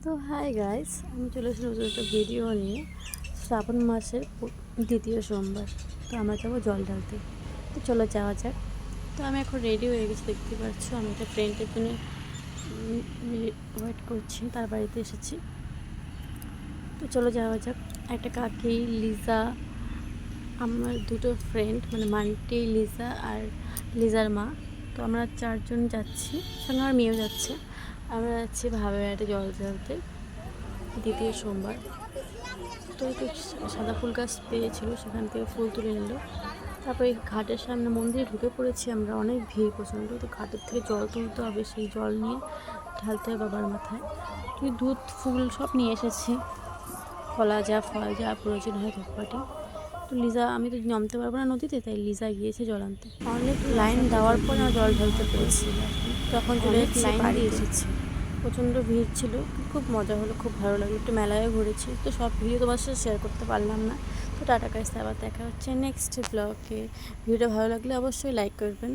তো hi guys, আমি চলে এসেছি নতুন একটা ভিডিও নিয়ে। শ্রাবণ মাসের দ্বিতীয় সোমবার। তো আমরা যাবো জল ঢালতে। তো চলো যাওয়া যাক। তো আমি এখন রেডি হয়ে গেছি, দেখতে পাচ্ছ। আমি একটা ফ্রেন্ডের জন্য ওয়েট করছি, তার বাড়িতে এসেছি। তো চলো যাওয়া যাক। একটা কাকি, লিজা, আমার দুটো ফ্রেন্ড, মানে মান্টি, লিজা আর লিজার মা। তো আমরা চারজন যাচ্ছি, সঙ্গে আমার মেয়েও যাচ্ছে। আমরা যাচ্ছি ভাবেঘাটে জল ঢালতে দ্বিতীয় সোমবার। তো একটু সাদা ফুল গাছ পেয়েছিল, সেখান থেকে ফুল তুলে নিল। তারপরে ঘাটের সামনে মন্দিরে ঢুকে পড়েছি আমরা। অনেক ভিড় প্রচণ্ড। তো ঘাটের থেকে জল তুলতে হবে, সেই জল নিয়ে ঢালতে হবে বাবার মাথায়। তুই দুধ, ফুল সব নিয়ে এসেছি, ফল যা প্রয়োজন হয়, ধূপকাঠি। তো লিজা, আমি তো নামতে পারবো না নদীতে, তাই লিজা গিয়েছে জল আনতে। অনেক লাইন দেওয়ার পর আমরা জল ঢালতে পেরেছি। তখন চলে এসেছি, লাইন দিয়ে এসেছি। প্রচণ্ড ভিড় ছিল, খুব মজা হলো, খুব ভালো লাগলো। একটু মেলায় ঘুরেছি। তো সব ভিডিও তোমার সাথে শেয়ার করতে পারলাম না। তো টাটা গাইস, আবার দেখা হচ্ছে নেক্সট ব্লগে। ভিডিওটা ভালো লাগলে অবশ্যই লাইক করবেন।